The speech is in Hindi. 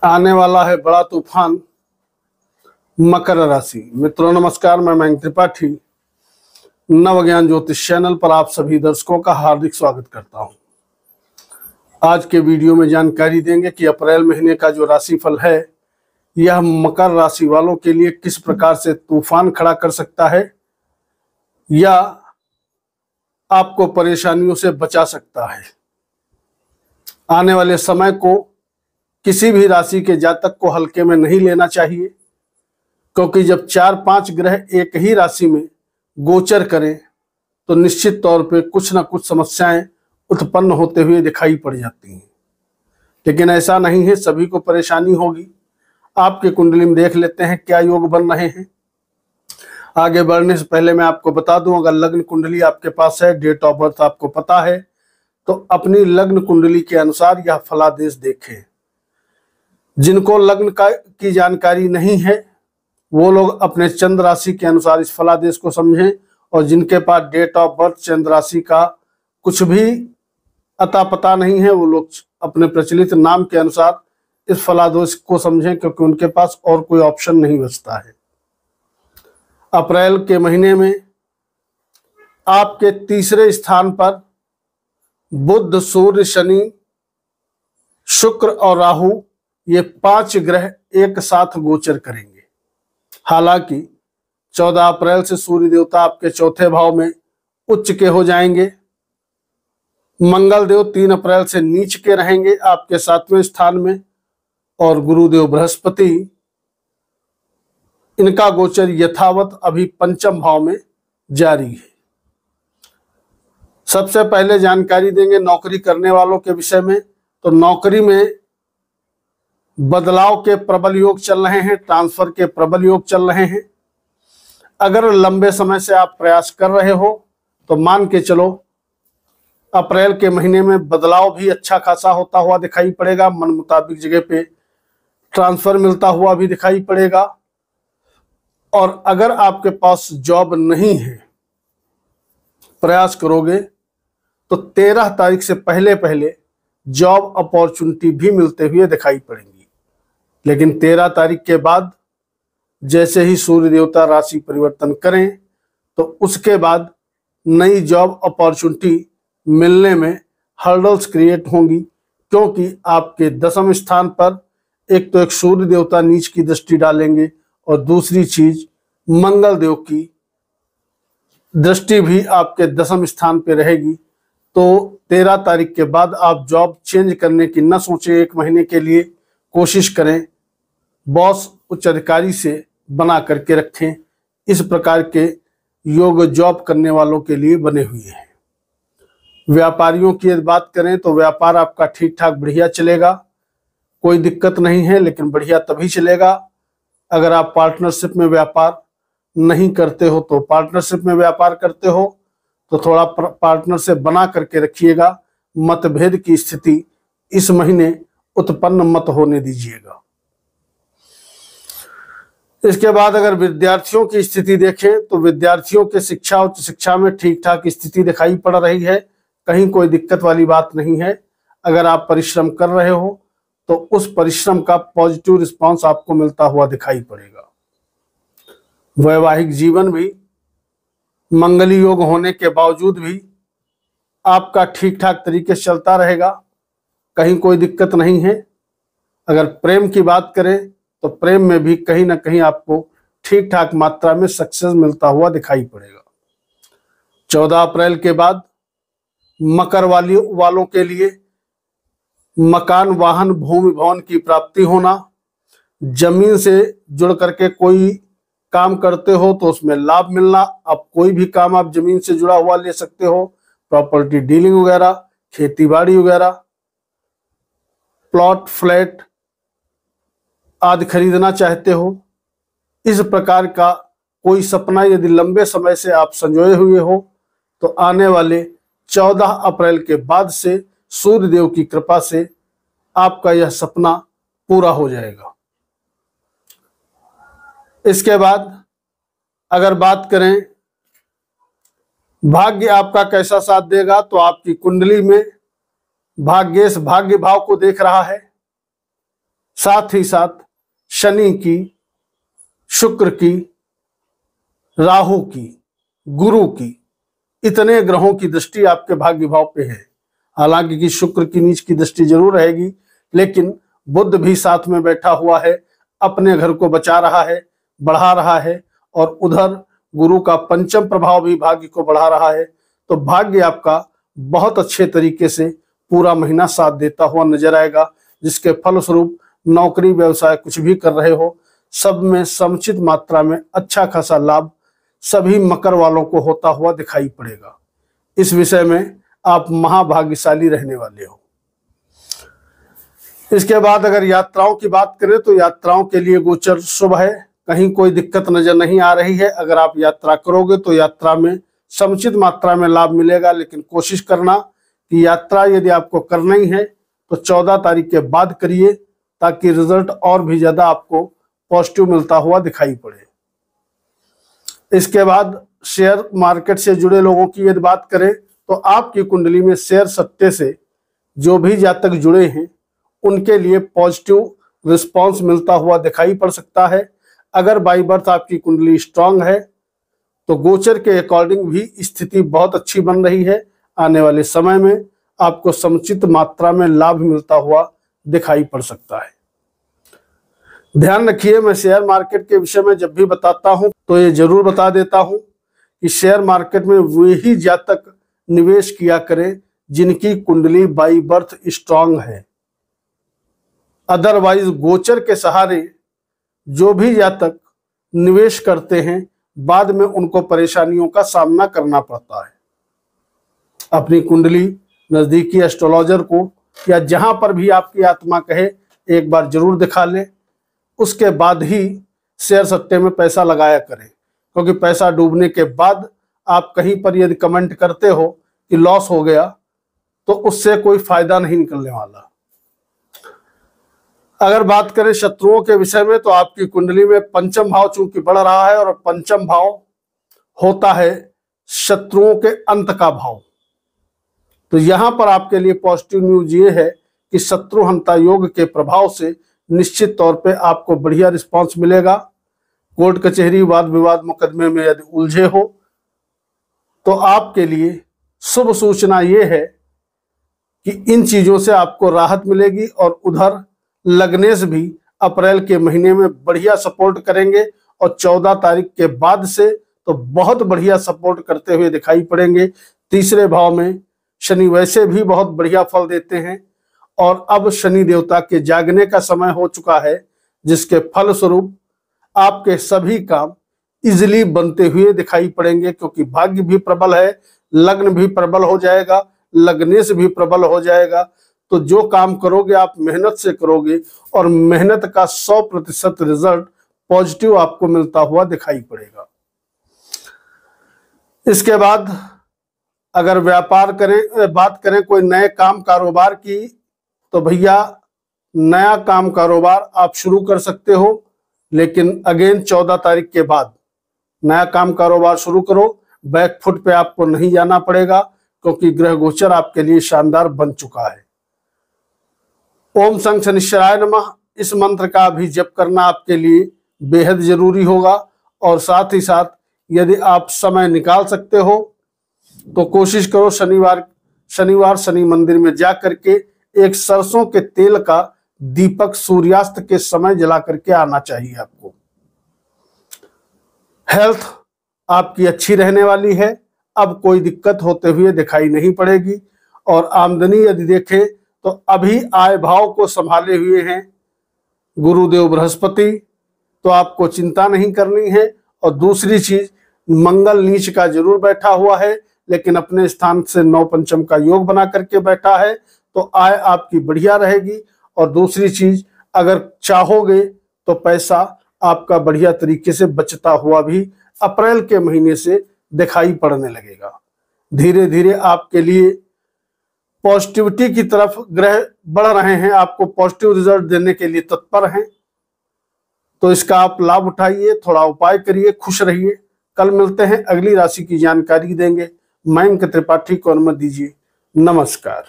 आने वाला है बड़ा तूफान। मकर राशि मित्रों नमस्कार, मैं मयंक त्रिपाठी नवज्ञान ज्योतिष चैनल पर आप सभी दर्शकों का हार्दिक स्वागत करता हूं। आज के वीडियो में जानकारी देंगे कि अप्रैल महीने का जो राशिफल है यह मकर राशि वालों के लिए किस प्रकार से तूफान खड़ा कर सकता है या आपको परेशानियों से बचा सकता है। आने वाले समय को किसी भी राशि के जातक को हल्के में नहीं लेना चाहिए, क्योंकि जब 4-5 ग्रह एक ही राशि में गोचर करें तो निश्चित तौर पे कुछ ना कुछ समस्याएं उत्पन्न होते हुए दिखाई पड़ जाती हैं। लेकिन ऐसा नहीं है, सभी को परेशानी होगी। आपके कुंडली में देख लेते हैं क्या योग बन रहे हैं। आगे बढ़ने से पहले मैं आपको बता दूं, अगर लग्न कुंडली आपके पास है, डेट ऑफ बर्थ आपको पता है, तो अपनी लग्न कुंडली के अनुसार यह फलादेश देखें। जिनको लग्न की जानकारी नहीं है वो लोग अपने चंद्र राशि के अनुसार इस फलादेश को समझें, और जिनके पास डेट ऑफ बर्थ चंद्र राशि का कुछ भी अता पता नहीं है वो लोग अपने प्रचलित नाम के अनुसार इस फलादेश को समझें, क्योंकि उनके पास और कोई ऑप्शन नहीं बचता है। अप्रैल के महीने में आपके तीसरे स्थान पर बुध, सूर्य, शनि, शुक्र और राहु, ये 5 ग्रह एक साथ गोचर करेंगे। हालांकि 14 अप्रैल से सूर्य देवता आपके चौथे भाव में उच्च के हो जाएंगे। मंगल देव 3 अप्रैल से नीच के रहेंगे आपके 7वें स्थान में, और गुरुदेव बृहस्पति इनका गोचर यथावत अभी 5म भाव में जारी है। सबसे पहले जानकारी देंगे नौकरी करने वालों के विषय में। तो नौकरी में बदलाव के प्रबल योग चल रहे हैं, ट्रांसफर के प्रबल योग चल रहे हैं। अगर लंबे समय से आप प्रयास कर रहे हो तो मान के चलो अप्रैल के महीने में बदलाव भी अच्छा खासा होता हुआ दिखाई पड़ेगा। मन मुताबिक जगह पे ट्रांसफर मिलता हुआ भी दिखाई पड़ेगा। और अगर आपके पास जॉब नहीं है, प्रयास करोगे तो 13 तारीख से पहले पहले जॉब अपॉर्चुनिटी भी मिलते हुए दिखाई पड़ेंगी। लेकिन 13 तारीख के बाद जैसे ही सूर्य देवता राशि परिवर्तन करें तो उसके बाद नई जॉब अपॉर्चुनिटी मिलने में हर्डल्स क्रिएट होंगी, क्योंकि आपके 10वें स्थान पर एक तो एक सूर्य देवता नीच की दृष्टि डालेंगे, और दूसरी चीज मंगल देव की दृष्टि भी आपके 10वें स्थान पे रहेगी। तो 13 तारीख के बाद आप जॉब चेंज करने की न सोचें। 1 महीने के लिए कोशिश करें, बॉस उच्च अधिकारी से बना करके रखें। इस प्रकार के योग जॉब करने वालों के लिए बने हुए हैं। व्यापारियों की यदि बात करें तो व्यापार आपका ठीक ठाक बढ़िया चलेगा, कोई दिक्कत नहीं है। लेकिन बढ़िया तभी चलेगा अगर आप पार्टनरशिप में व्यापार नहीं करते हो। तो पार्टनरशिप में व्यापार करते हो तो थोड़ा पार्टनर से बना करके रखिएगा। मतभेद की स्थिति इस महीने उत्पन्न मत होने दीजिएगा। इसके बाद अगर विद्यार्थियों की स्थिति देखें तो विद्यार्थियों के शिक्षा, उच्च शिक्षा में ठीक ठाक स्थिति दिखाई पड़ रही है। कहीं कोई दिक्कत वाली बात नहीं है। अगर आप परिश्रम कर रहे हो तो उस परिश्रम का पॉजिटिव रिस्पांस आपको मिलता हुआ दिखाई पड़ेगा। वैवाहिक जीवन भी मंगली योग होने के बावजूद भी आपका ठीक ठाक तरीके से चलता रहेगा, कहीं कोई दिक्कत नहीं है। अगर प्रेम की बात करें तो प्रेम में भी कहीं ना कहीं आपको ठीक ठाक मात्रा में सक्सेस मिलता हुआ दिखाई पड़ेगा। 14 अप्रैल के बाद मकर वालों के लिए मकान, वाहन, भूमि, भवन की प्राप्ति होना, जमीन से जुड़ करके कोई काम करते हो तो उसमें लाभ मिलना। अब कोई भी काम आप जमीन से जुड़ा हुआ ले सकते हो, प्रॉपर्टी डीलिंग वगैरह, खेती बाड़ी वगैरह, प्लॉट, फ्लैट आदि खरीदना चाहते हो। इस प्रकार का कोई सपना यदि लंबे समय से आप संजोए हुए हो तो आने वाले 14 अप्रैल के बाद से सूर्य देव की कृपा से आपका यह सपना पूरा हो जाएगा। इसके बाद अगर बात करें भाग्य आपका कैसा साथ देगा, तो आपकी कुंडली में भाग्येश भाग्य भाव को देख रहा है। साथ ही साथ शनि की, शुक्र की, राहु की, गुरु की, इतने ग्रहों की दृष्टि आपके भाग्य भाव पे है। हालांकि कि शुक्र की नीच की दृष्टि जरूर रहेगी, लेकिन बुध भी साथ में बैठा हुआ है, अपने घर को बचा रहा है, बढ़ा रहा है, और उधर गुरु का पंचम प्रभाव भी भाग्य को बढ़ा रहा है। तो भाग्य आपका बहुत अच्छे तरीके से पूरा महीना साथ देता हुआ नजर आएगा, जिसके फलस्वरूप नौकरी व्यवसाय कुछ भी कर रहे हो, सब में समुचित मात्रा में अच्छा खासा लाभ सभी मकर वालों को होता हुआ दिखाई पड़ेगा। इस विषय में आप महाभाग्यशाली रहने वाले हो। इसके बाद अगर यात्राओं की बात करें तो यात्राओं के लिए गोचर शुभ है, कहीं कोई दिक्कत नजर नहीं आ रही है। अगर आप यात्रा करोगे तो यात्रा में समुचित मात्रा में लाभ मिलेगा, लेकिन कोशिश करना कि यात्रा यदि आपको करना ही है तो 14 तारीख के बाद करिए, ताकि रिजल्ट और भी ज्यादा आपको पॉजिटिव मिलता हुआ दिखाई पड़े। इसके बाद शेयर मार्केट से जुड़े लोगों की यदि बात करें तो आपकी कुंडली में शेयर सट्टे से जो भी जातक जुड़े हैं उनके लिए पॉजिटिव रिस्पांस मिलता हुआ दिखाई पड़ सकता है। अगर बाई बर्थ आपकी कुंडली स्ट्रांग है तो गोचर के अकॉर्डिंग भी स्थिति बहुत अच्छी बन रही है। आने वाले समय में आपको समुचित मात्रा में लाभ मिलता हुआ दिखाई पड़ सकता है। ध्यान रखिए, मैं शेयर मार्केट के विषय में जब भी बताता हूं तो ये जरूर बता देता हूं कि शेयर मार्केट में वही जातक निवेश किया करें जिनकी कुंडली बाई बर्थ स्ट्रांग है। अदरवाइज गोचर के सहारे जो भी जातक निवेश करते हैं बाद में उनको परेशानियों का सामना करना पड़ता है। अपनी कुंडली नजदीकी एस्ट्रोलॉजर को या जहां पर भी आपकी आत्मा कहे एक बार जरूर दिखा लें, उसके बाद ही शेयर सट्टे में पैसा लगाया करें, क्योंकि पैसा डूबने के बाद आप कहीं पर यदि कमेंट करते हो कि लॉस हो गया तो उससे कोई फायदा नहीं निकलने वाला। अगर बात करें शत्रुओं के विषय में तो आपकी कुंडली में पंचम भाव चूंकि बढ़ रहा है और पंचम भाव होता है शत्रुओं के अंत का भाव, तो यहां पर आपके लिए पॉजिटिव न्यूज ये है कि शत्रुहंता योग के प्रभाव से निश्चित तौर पे आपको बढ़िया रिस्पांस मिलेगा। कोर्ट कचहरी वाद विवाद मुकदमे में यदि उलझे हो तो आपके लिए शुभ सूचना ये है कि इन चीजों से आपको राहत मिलेगी, और उधर लग्नेश भी अप्रैल के महीने में बढ़िया सपोर्ट करेंगे और 14 तारीख के बाद से तो बहुत बढ़िया सपोर्ट करते हुए दिखाई पड़ेंगे। तीसरे भाव में शनि वैसे भी बहुत बढ़िया फल देते हैं, और अब शनि देवता के जागने का समय हो चुका है, जिसके फलस्वरूप आपके सभी काम इजिली बनते हुए दिखाई पड़ेंगे, क्योंकि भाग्य भी प्रबल है, लग्न भी प्रबल हो जाएगा, लग्नेश भी प्रबल हो जाएगा। तो जो काम करोगे आप मेहनत से करोगे और मेहनत का 100% रिजल्ट पॉजिटिव आपको मिलता हुआ दिखाई पड़ेगा। इसके बाद अगर बात करें कोई नए काम कारोबार की, तो भैया नया काम कारोबार आप शुरू कर सकते हो, लेकिन अगेन 14 तारीख के बाद नया काम कारोबार शुरू करो। बैक फुट पे आपको नहीं जाना पड़ेगा, क्योंकि ग्रह गोचर आपके लिए शानदार बन चुका है। ओम संग शनिश्चराय नमः, इस मंत्र का भी जप करना आपके लिए बेहद जरूरी होगा। और साथ ही साथ यदि आप समय निकाल सकते हो तो कोशिश करो शनिवार शनि मंदिर में जा करके एक सरसों के तेल का दीपक सूर्यास्त के समय जला करके आना चाहिए आपको। हेल्थ आपकी अच्छी रहने वाली है, अब कोई दिक्कत होते हुए दिखाई नहीं पड़ेगी। और आमदनी यदि देखें तो अभी आय भाव को संभाले हुए हैं गुरुदेव बृहस्पति, तो आपको चिंता नहीं करनी है। और दूसरी चीज, मंगल नीच का जरूर बैठा हुआ है, लेकिन अपने स्थान से 9 पंचम का योग बना करके बैठा है, तो आय आपकी बढ़िया रहेगी। और दूसरी चीज, अगर चाहोगे तो पैसा आपका बढ़िया तरीके से बचता हुआ भी अप्रैल के महीने से दिखाई पड़ने लगेगा। धीरे धीरे आपके लिए पॉजिटिविटी की तरफ ग्रह बढ़ रहे हैं, आपको पॉजिटिव रिजल्ट देने के लिए तत्पर हैं। तो इसका आप लाभ उठाइए, थोड़ा उपाय करिए, खुश रहिए। कल मिलते हैं, अगली राशि की जानकारी देंगे। मयंक त्रिपाठी को अनुमति दीजिए। नमस्कार।